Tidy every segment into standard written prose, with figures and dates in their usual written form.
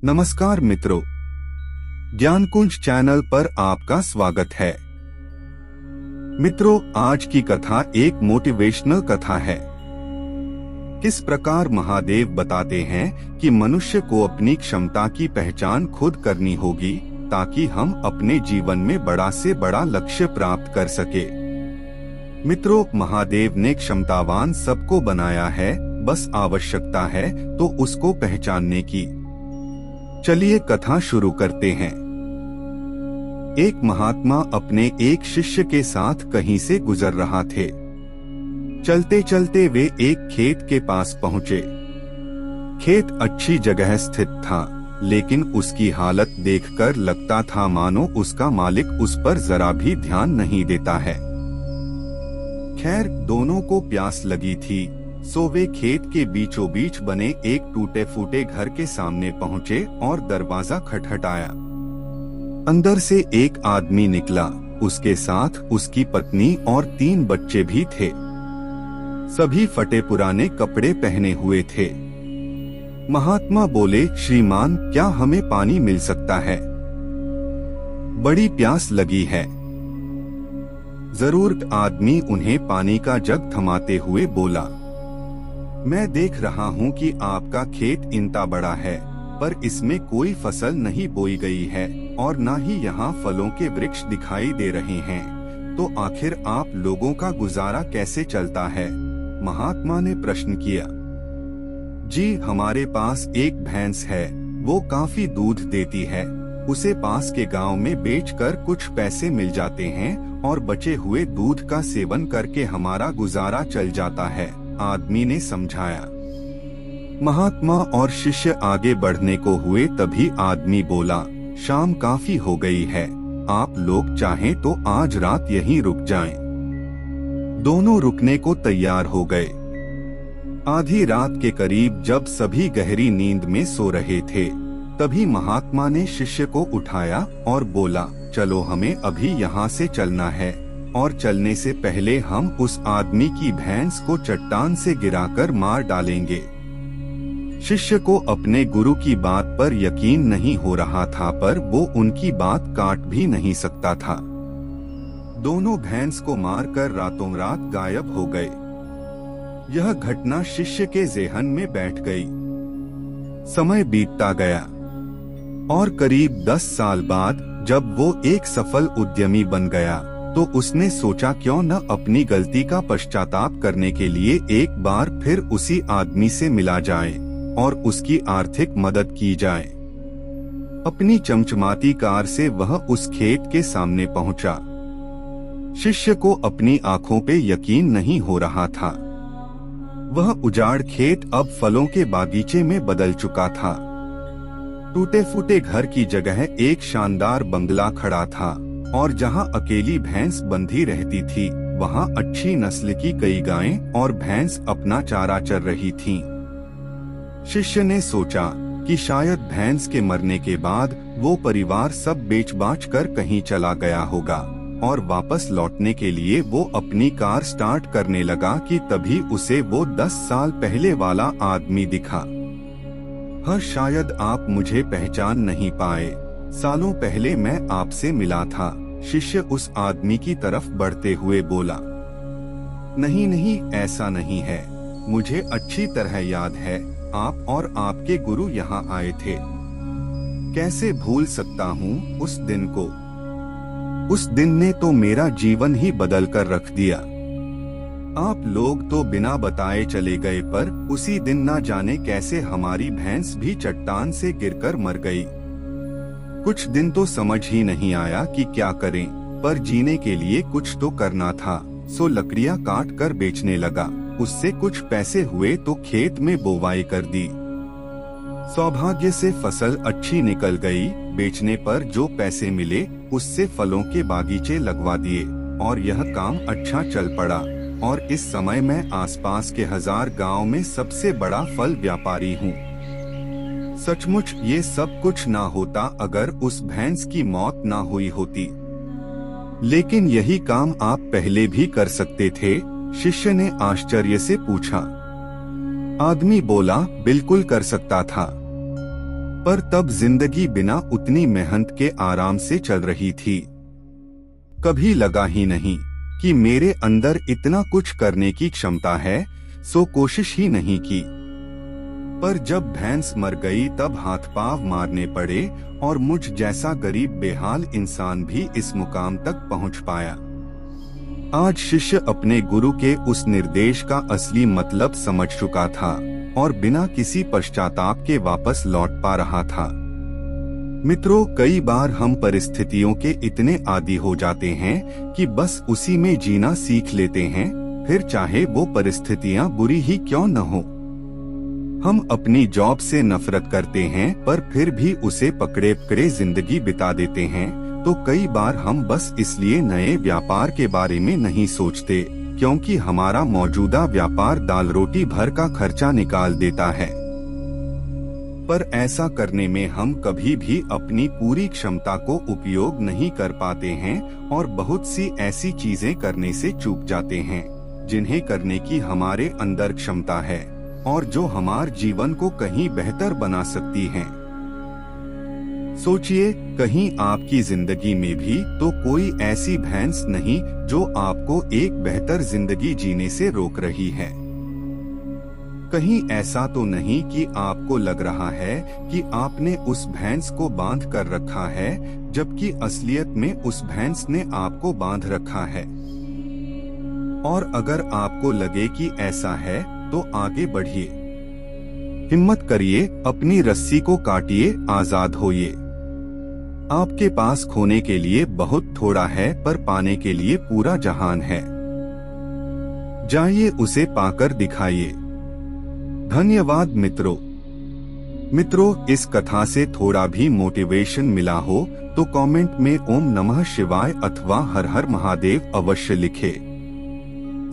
नमस्कार मित्रों, ज्ञानकुंज चैनल पर आपका स्वागत है। मित्रों, आज की कथा एक मोटिवेशनल कथा है। किस प्रकार महादेव बताते हैं कि मनुष्य को अपनी क्षमता की पहचान खुद करनी होगी ताकि हम अपने जीवन में बड़ा से बड़ा लक्ष्य प्राप्त कर सके। मित्रों, महादेव ने क्षमतावान सबको बनाया है, बस आवश्यकता है तो उसको पहचानने की। चलिए कथा शुरू करते हैं। एक महात्मा अपने एक शिष्य के साथ कहीं से गुजर रहा थे। चलते चलते वे एक खेत के पास पहुँचे। खेत अच्छी जगह स्थित था, लेकिन उसकी हालत देखकर लगता था मानो उसका मालिक उस पर जरा भी ध्यान नहीं देता है। खैर, दोनों को प्यास लगी थी, सो वे खेत के बीचों बीच बने एक टूटे फूटे घर के सामने पहुँचे और दरवाजा खटखटाया। अंदर से एक आदमी निकला, उसके साथ उसकी पत्नी और 3 बच्चे भी थे। सभी फटे पुराने कपड़े पहने हुए थे। महात्मा बोले, श्रीमान, क्या हमें पानी मिल सकता है? बड़ी प्यास लगी है। जरूर। आदमी उन्हें पानी का जग थमाते हुए बोला, मैं देख रहा हूँ कि आपका खेत इतना बड़ा है, पर इसमें कोई फसल नहीं बोई गई है और न ही यहाँ फलों के वृक्ष दिखाई दे रहे हैं, तो आखिर आप लोगों का गुजारा कैसे चलता है? महात्मा ने प्रश्न किया। जी, हमारे पास एक भैंस है, वो काफी दूध देती है। उसे पास के गांव में बेचकर कुछ पैसे मिल जाते हैं और बचे हुए दूध का सेवन करके हमारा गुजारा चल जाता है, आदमी ने समझाया। महात्मा और शिष्य आगे बढ़ने को हुए, तभी आदमी बोला, शाम काफी हो गई है, आप लोग चाहें तो आज रात यहीं रुक जाएं। दोनों रुकने को तैयार हो गए। आधी रात के करीब जब सभी गहरी नींद में सो रहे थे, तभी महात्मा ने शिष्य को उठाया और बोला, चलो हमें अभी यहाँ से चलना है, और चलने से पहले हम उस आदमी की भैंस को चट्टान से गिराकर मार डालेंगे। शिष्य को अपने गुरु की बात पर यकीन नहीं हो रहा था, पर वो उनकी बात काट भी नहीं सकता था। दोनों भैंस को मारकर रातों रात गायब हो गए। यह घटना शिष्य के ज़हन में बैठ गई। समय बीतता गया और करीब 10 साल बाद जब वो एक सफल उद्यमी बन गया, तो उसने सोचा क्यों न अपनी गलती का पश्चाताप करने के लिए एक बार फिर उसी आदमी से मिला जाए और उसकी आर्थिक मदद की जाए। अपनी चमचमाती कार से वह उस खेत के सामने पहुंचा। शिष्य को अपनी आंखों पे यकीन नहीं हो रहा था। वह उजाड़ खेत अब फलों के बागीचे में बदल चुका था। टूटे फूटे घर की जगह एक शानदार बंगला खड़ा था, और जहां अकेली भैंस बंधी रहती थी, वहां अच्छी नस्ल की कई गायें और भैंस अपना चारा चर रही थीं। शिष्य ने सोचा कि शायद भैंस के मरने के बाद वो परिवार सब बेच-बाच कर कहीं चला गया होगा, और वापस लौटने के लिए वो अपनी कार स्टार्ट करने लगा कि तभी उसे वो 10 साल पहले वाला आदमी दिखा। हाँ, शायद आप मुझे पहचान नहीं पाए, सालों पहले मैं आपसे मिला था। शिष्य उस आदमी की तरफ बढ़ते हुए बोला, नहीं नहीं, ऐसा नहीं है, मुझे अच्छी तरह याद है, आप और आपके गुरु यहाँ आए थे। कैसे भूल सकता हूँ उस दिन को? उस दिन ने तो मेरा जीवन ही बदल कर रख दिया। आप लोग तो बिना बताए चले गए, पर उसी दिन ना जाने कैसे हमारी भैंस भी चट्टान से गिरकर मर गई। कुछ दिन तो समझ ही नहीं आया कि क्या करें, पर जीने के लिए कुछ तो करना था, सो लकड़ियां काट कर बेचने लगा। उससे कुछ पैसे हुए तो खेत में बोवाई कर दी। सौभाग्य से फसल अच्छी निकल गई। बेचने पर जो पैसे मिले उससे फलों के बागीचे लगवा दिए और यह काम अच्छा चल पड़ा, और इस समय मैं आसपास के 1000 गांव में सबसे बड़ा फल व्यापारी हूँ। सचमुच ये सब कुछ ना होता अगर उस भैंस की मौत ना हुई होती। लेकिन यही काम आप पहले भी कर सकते थे? शिष्य ने आश्चर्य से पूछा। आदमी बोला, बिल्कुल कर सकता था। पर तब जिंदगी बिना उतनी मेहनत के आराम से चल रही थी। कभी लगा ही नहीं कि मेरे अंदर इतना कुछ करने की क्षमता है, सो कोशिश ही नहीं की। पर जब भैंस मर गई तब हाथ पांव मारने पड़े और मुझ जैसा गरीब बेहाल इंसान भी इस मुकाम तक पहुंच पाया। आज शिष्य अपने गुरु के उस निर्देश का असली मतलब समझ चुका था और बिना किसी पश्चाताप के वापस लौट पा रहा था। मित्रों, कई बार हम परिस्थितियों के इतने आदी हो जाते हैं कि बस उसी में जीना सीख लेते हैं, फिर चाहे वो परिस्थितियां बुरी ही क्यों न हो। हम अपनी जॉब से नफरत करते हैं पर फिर भी उसे पकड़े पकड़े जिंदगी बिता देते हैं। तो कई बार हम बस इसलिए नए व्यापार के बारे में नहीं सोचते क्योंकि हमारा मौजूदा व्यापार दाल रोटी भर का खर्चा निकाल देता है। पर ऐसा करने में हम कभी भी अपनी पूरी क्षमता को उपयोग नहीं कर पाते हैं और बहुत सी ऐसी चीजें करने से चूक जाते हैं जिन्हें करने की हमारे अंदर क्षमता है और जो हमारे जीवन को कहीं बेहतर बना सकती हैं। सोचिए, कहीं आपकी जिंदगी में भी तो कोई ऐसी भैंस नहीं जो आपको एक बेहतर जिंदगी जीने से रोक रही है। कहीं ऐसा तो नहीं कि आपको लग रहा है कि आपने उस भैंस को बांध कर रखा है, जबकि असलियत में उस भैंस ने आपको बांध रखा है। और अगर आपको लगे कि ऐसा है तो आगे बढ़िए, हिम्मत करिए, अपनी रस्सी को काटिए, आजाद होइए। आपके पास खोने के लिए बहुत थोड़ा है पर पाने के लिए पूरा जहान है। जाइए, उसे पाकर दिखाइए। धन्यवाद मित्रों। इस कथा से थोड़ा भी मोटिवेशन मिला हो तो कमेंट में ओम नमः शिवाय अथवा हर हर महादेव अवश्य लिखे।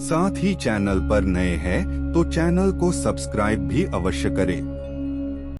साथ ही चैनल पर नए हैं तो चैनल को सब्सक्राइब भी अवश्य करें।